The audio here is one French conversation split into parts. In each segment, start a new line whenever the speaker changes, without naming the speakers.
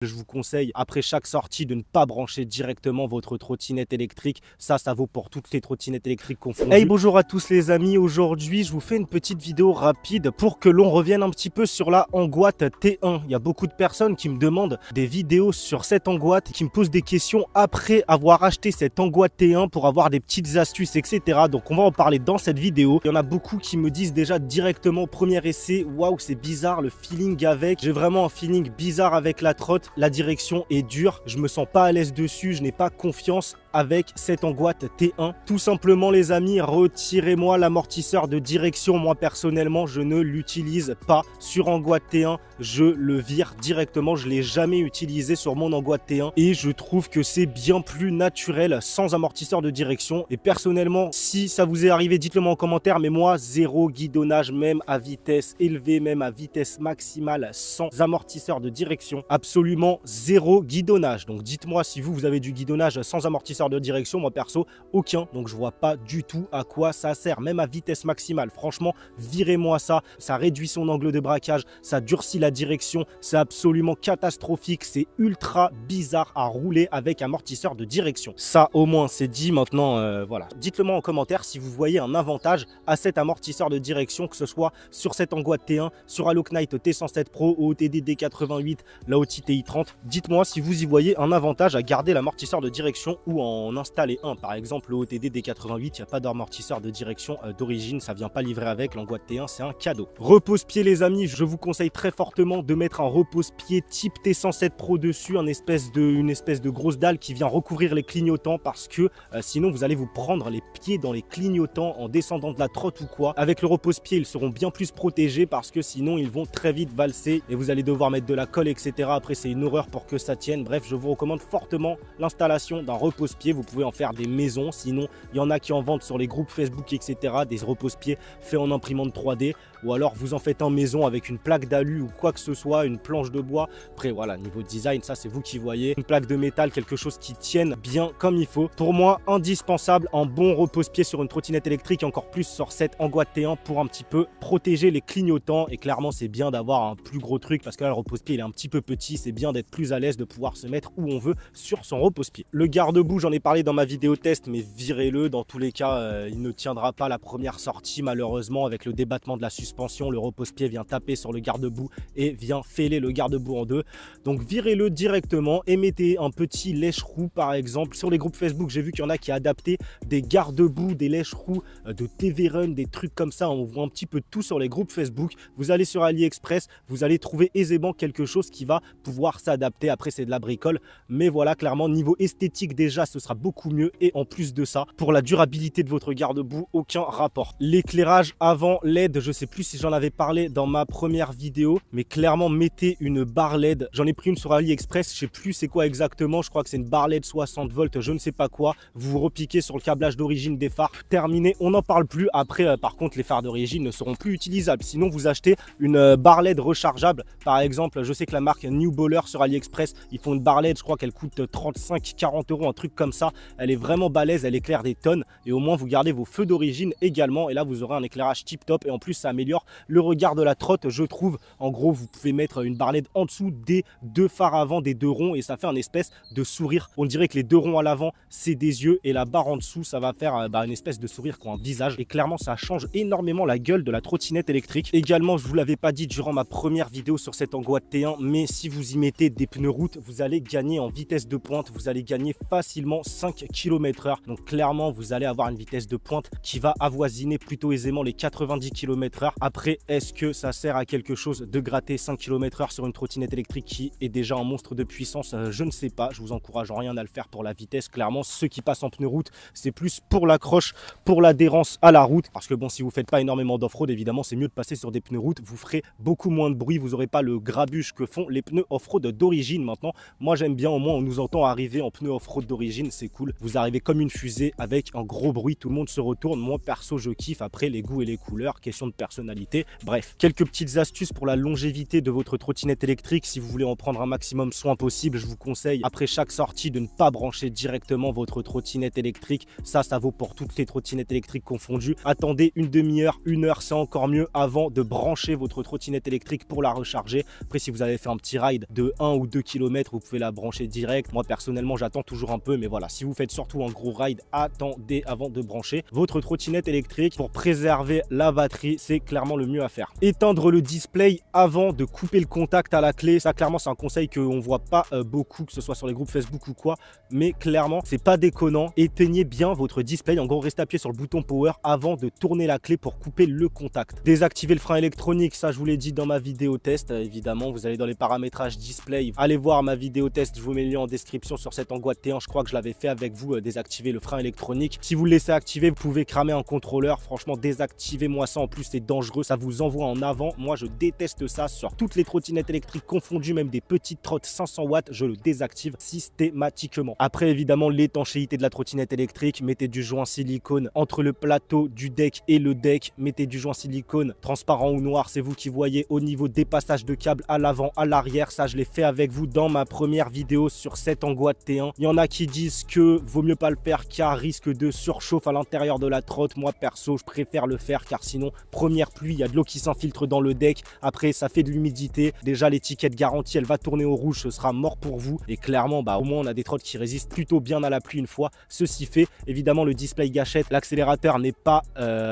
Je vous conseille après chaque sortie de ne pas brancher directement votre trottinette électrique. Ça vaut pour toutes les trottinettes électriques confondues. Hey, bonjour à tous les amis. Aujourd'hui, je vous fais une petite vidéo rapide pour que l'on revienne un petit peu sur la Angoite T1. Il y a beaucoup de personnes qui me demandent des vidéos sur cette Angoite, qui me posent des questions après avoir acheté cette Angoite T1 pour avoir des petites astuces, etc. Donc on va en parler dans cette vidéo. Il y en a beaucoup qui me disent déjà directement au premier essai, waouh, c'est bizarre le feeling avec. J'ai vraiment un feeling bizarre avec la trotte. La direction est dure, je me sens pas à l'aise dessus, je n'ai pas confiance avec cette Angoite T1. Tout simplement les amis, retirez-moi l'amortisseur de direction. Moi personnellement, je ne l'utilise pas sur Angoite T1. Je le vire directement, je ne l'ai jamais utilisé sur mon Angoite T1 et je trouve que c'est bien plus naturel sans amortisseur de direction. Et personnellement, si ça vous est arrivé, dites-le moi en commentaire, mais moi, zéro guidonnage, même à vitesse élevée, même à vitesse maximale, sans amortisseur de direction. Absolument zéro guidonnage. Donc dites-moi si vous avez du guidonnage sans amortisseur de direction. Moi perso, aucun. Donc je vois pas du tout à quoi ça sert, même à vitesse maximale. Franchement, virez-moi ça. Ça réduit son angle de braquage, ça durcit la direction. C'est absolument catastrophique. C'est ultra bizarre à rouler avec amortisseur de direction. Ça au moins c'est dit. Maintenant, voilà. Dites-le moi en commentaire si vous voyez un avantage à cet amortisseur de direction, que ce soit sur cette Angoite T1, sur Halo Knight T107 Pro, OOTD D88, la OTI TI30. Dites-moi si vous y voyez un avantage à garder l'amortisseur de direction ou en installer un. Par exemple, le OTD D88, il n'y a pas d'amortisseur de direction d'origine, ça vient pas livrer avec. L'Angoite T1, c'est un cadeau. Repose-pied les amis, je vous conseille très fortement de mettre un repose-pied type T107 Pro dessus, une espèce de grosse dalle qui vient recouvrir les clignotants parce que sinon vous allez vous prendre les pieds dans les clignotants en descendant de la trotte ou quoi. Avec le repose-pied, ils seront bien plus protégés parce que sinon ils vont très vite valser et vous allez devoir mettre de la colle, etc. Après, c'est une horreur pour que ça tienne. Bref, je vous recommande fortement l'installation d'un repose-pied. Vous pouvez en faire des maisons. Sinon, il y en a qui en vendent sur les groupes Facebook, etc. Des repose-pieds faits en imprimante 3D. Ou alors, vous en faites en maison avec une plaque d'alu ou quoi que ce soit, une planche de bois. Après, voilà, niveau design, ça, c'est vous qui voyez. Une plaque de métal, quelque chose qui tienne bien comme il faut. Pour moi, indispensable, un bon repose-pied sur une trottinette électrique, encore plus sur cette Angoite T1 pour un petit peu protéger les clignotants. Et clairement, c'est bien d'avoir un plus gros truc parce que là, le repose-pied, il est un petit peu petit. C'est bien d'être plus à l'aise, de pouvoir se mettre où on veut sur son repose-pied. Le garde-boue, j'en ai parlé dans ma vidéo test, mais virez-le. Dans tous les cas, il ne tiendra pas la première sortie, malheureusement, avec le débattement de la suspension. Le repose-pied vient taper sur le garde-boue et vient fêler le garde-boue en deux. Donc virez-le directement et mettez un petit lèche-roue, par exemple. Sur les groupes Facebook, j'ai vu qu'il y en a qui adaptaient des garde-boue, des lèche-roues de TV Run, des trucs comme ça. On voit un petit peu tout sur les groupes Facebook. Vous allez sur AliExpress, vous allez trouver aisément quelque chose qui va pouvoir s'adapter. Après, c'est de la bricole, mais voilà, clairement, niveau esthétique déjà, ce sera beaucoup mieux. Et en plus de ça, pour la durabilité de votre garde-boue, aucun rapport. L'éclairage avant LED, je sais plus si j'en avais parlé dans ma première vidéo, mais clairement, mettez une barre LED. J'en ai pris une sur AliExpress, je sais plus c'est quoi exactement. Je crois que c'est une barre LED 60 volts, je ne sais pas quoi. Vous vous repiquez sur le câblage d'origine des phares. Terminé, on n'en parle plus. Après, par contre, les phares d'origine ne seront plus utilisables. Sinon, vous achetez une barre LED rechargeable. Par exemple, je sais que la marque New Baller sur AliExpress, ils font une barre LED, je crois qu'elle coûte 35-40 €, un truc comme ça. Elle est vraiment balèze, elle éclaire des tonnes et au moins vous gardez vos feux d'origine également et là vous aurez un éclairage tip top et en plus ça améliore le regard de la trotte, je trouve. En gros, vous pouvez mettre une barre LED en dessous des deux phares avant, des deux ronds et ça fait un espèce de sourire. On dirait que les deux ronds à l'avant c'est des yeux et la barre en dessous ça va faire une espèce de sourire quoi, un visage et clairement ça change énormément la gueule de la trottinette électrique. Également, je vous l'avais pas dit durant ma première vidéo sur cette Angoite T1, mais si vous y mettez des pneus route, vous allez gagner en vitesse de pointe, vous allez gagner facilement 5 km/h. Donc clairement, vous allez avoir une vitesse de pointe qui va avoisiner plutôt aisément les 90 km/h. Après, est-ce que ça sert à quelque chose de gratter 5 km/h sur une trottinette électrique qui est déjà un monstre de puissance? Je ne sais pas, je vous encourage en rien à le faire pour la vitesse. Clairement, ceux qui passent en pneu route, c'est plus pour l'accroche, pour l'adhérence à la route. Parce que bon, si vous faites pas énormément d'off-road, évidemment, c'est mieux de passer sur des pneus route. Vous ferez beaucoup moins de bruit, vous n'aurez pas le grabuge que font les pneus off-road d'origine. Maintenant, moi j'aime bien, au moins on nous entend arriver en pneus off-road d'origine, c'est cool. Vous arrivez comme une fusée avec un gros bruit, tout le monde se retourne. Moi perso, je kiffe. Après, les goûts et les couleurs, question de personnalité. fonctionnalités. Bref, quelques petites astuces pour la longévité de votre trottinette électrique. Si vous voulez en prendre un maximum soin possible, je vous conseille après chaque sortie de ne pas brancher directement votre trottinette électrique. Ça vaut pour toutes les trottinettes électriques confondues. Attendez une demi-heure, une heure, c'est encore mieux avant de brancher votre trottinette électrique pour la recharger. Après, si vous avez fait un petit ride de 1 ou 2 km, vous pouvez la brancher direct. Moi, personnellement, j'attends toujours un peu, mais voilà, si vous faites surtout un gros ride, attendez avant de brancher votre trottinette électrique pour préserver la batterie. C'est clairement le mieux à faire. Éteindre le display avant de couper le contact à la clé. Ça, clairement, c'est un conseil qu'on voit pas beaucoup, que ce soit sur les groupes Facebook ou quoi, mais clairement, c'est pas déconnant. Éteignez bien votre display. En gros, restez appuyé sur le bouton power avant de tourner la clé pour couper le contact. Désactiver le frein électronique, ça, je vous l'ai dit dans ma vidéo test. Évidemment, vous allez dans les paramétrages display. Allez voir ma vidéo test, je vous mets le lien en description sur cette Angoisse T1. Je crois que je l'avais fait avec vous, désactiver le frein électronique. Si vous le laissez activer, vous pouvez cramer un contrôleur. Franchement, désactivez-moi ça. En plus, c'est dangereux. Ça vous envoie en avant. Moi, je déteste ça sur toutes les trottinettes électriques confondues, même des petites trottes 500 watts. Je le désactive systématiquement. Après, évidemment, l'étanchéité de la trottinette électrique. Mettez du joint silicone entre le plateau du deck et le deck. Mettez du joint silicone transparent ou noir. C'est vous qui voyez au niveau des passages de câbles à l'avant, à l'arrière. Ça, je l'ai fait avec vous dans ma première vidéo sur cette Angoisse T1. Il y en a qui disent que vaut mieux pas le faire car risque de surchauffe à l'intérieur de la trotte. Moi, perso, je préfère le faire car sinon, première pluie, il y a de l'eau qui s'infiltre dans le deck. Après, ça fait de l'humidité. Déjà, l'étiquette garantie, elle va tourner au rouge. Ce sera mort pour vous. Et clairement, au moins, on a des trottes qui résistent plutôt bien à la pluie une fois. Ceci fait, évidemment, le display gâchette, l'accélérateur n'est pas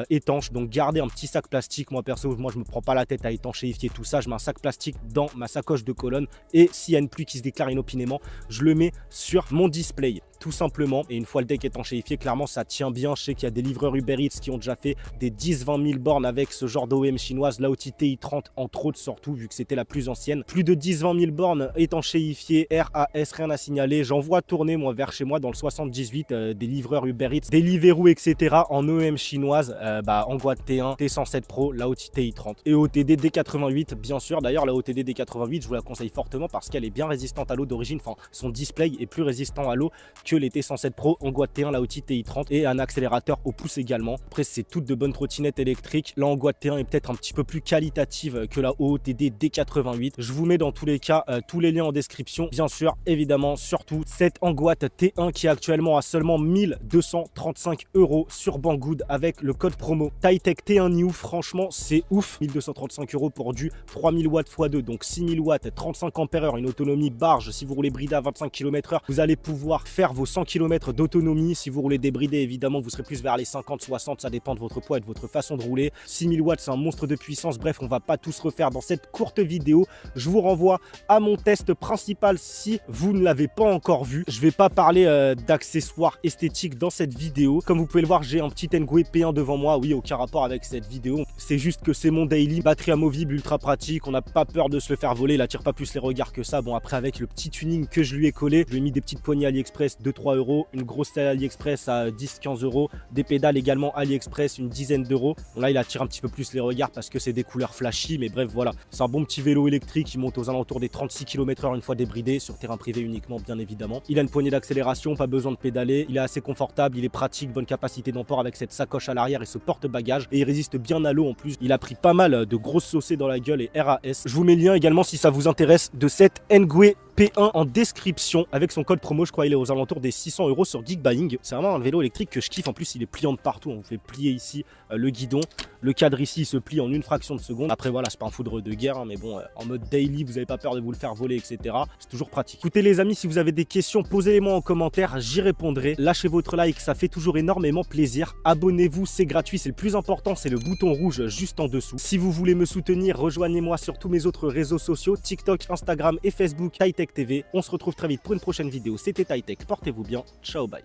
étanche. Donc, gardez un petit sac plastique. Moi, perso, je me prends pas la tête à étanchéifier tout ça. Je mets un sac plastique dans ma sacoche de colonne. Et s'il y a une pluie qui se déclare inopinément, je le mets sur mon display. Tout simplement, et une fois le deck étanchéifié, clairement ça tient bien. Je sais qu'il y a des livreurs Uber Eats qui ont déjà fait des 10-20 000 bornes avec ce genre d'OEM chinoise, l'Aoti TI30 entre autres, surtout vu que c'était la plus ancienne. Plus de 10-20 000 bornes étanchéifiées, RAS, rien à signaler. J'en vois tourner moi vers chez moi dans le 78 des livreurs Uber Eats, des Deliveroo etc. en OEM chinoise, Angoisse T1, T107 Pro, l'Aoti TI30 et OTD D88 bien sûr. D'ailleurs la OTD D88 je vous la conseille fortement parce qu'elle est bien résistante à l'eau d'origine, enfin son display est plus résistant à l'eau que les T107 Pro, Angoisse T1, la Aoti TI30 et un accélérateur au pouce également. Après, c'est toutes de bonnes trottinettes électriques. La Angoisse T1 est peut-être un petit peu plus qualitative que la OOTD D88. Je vous mets dans tous les cas tous les liens en description. Bien sûr, évidemment, surtout cette Angoisse T1 qui est actuellement à seulement 1235 € sur Banggood avec le code promo TAITECH T1 New. Franchement, c'est ouf. 1235 € pour du 3000 watts x2, donc 6000 watts, 35 ampères-heure, une autonomie barge. Si vous roulez bridé à 25 km/h, vous allez pouvoir faire vos 100 km d'autonomie. Si vous roulez débridé, évidemment, vous serez plus vers les 50-60, ça dépend de votre poids et de votre façon de rouler. 6000 watts, c'est un monstre de puissance. Bref, on va pas tous refaire dans cette courte vidéo. Je vous renvoie à mon test principal si vous ne l'avez pas encore vu. Je vais pas parler d'accessoires esthétiques dans cette vidéo. Comme vous pouvez le voir, j'ai un petit Engwe P1 devant moi. Oui, aucun rapport avec cette vidéo. C'est juste que c'est mon daily. Batterie amovible, ultra pratique. On n'a pas peur de se le faire voler. Il attire pas plus les regards que ça. Bon, après, avec le petit tuning que je lui ai collé, je lui ai mis des petites poignées AliExpress 2-3 €, une grosse selle AliExpress à 10-15 €, des pédales également AliExpress une dizaine d'euros. Bon, là il attire un petit peu plus les regards parce que c'est des couleurs flashy, mais bref voilà, c'est un bon petit vélo électrique qui monte aux alentours des 36 km/h une fois débridé, sur terrain privé uniquement bien évidemment. Il a une poignée d'accélération, pas besoin de pédaler, il est assez confortable, il est pratique, bonne capacité d'emport avec cette sacoche à l'arrière et ce porte-bagages, et il résiste bien à l'eau en plus. Il a pris pas mal de grosses saucées dans la gueule et RAS. Je vous mets le lien également si ça vous intéresse de cette Engwe P1 en description avec son code promo. Je crois qu'il est aux alentours des 600 € sur Geekbuying. C'est vraiment un vélo électrique que je kiffe. En plus, il est pliant de partout. On vous fait plier ici le guidon. Le cadre ici il se plie en une fraction de seconde. Après, voilà, c'est pas un foudre de guerre, hein, mais bon, en mode daily, vous n'avez pas peur de vous le faire voler, etc. C'est toujours pratique. Écoutez, les amis, si vous avez des questions, posez-les-moi en commentaire. J'y répondrai. Lâchez votre like, ça fait toujours énormément plaisir. Abonnez-vous, c'est gratuit. C'est le plus important. C'est le bouton rouge juste en dessous. Si vous voulez me soutenir, rejoignez-moi sur tous mes autres réseaux sociaux, TikTok, Instagram et Facebook, TAITECH TV. On se retrouve très vite pour une prochaine vidéo. C'était TAITECH. Portez-vous bien. Ciao, bye.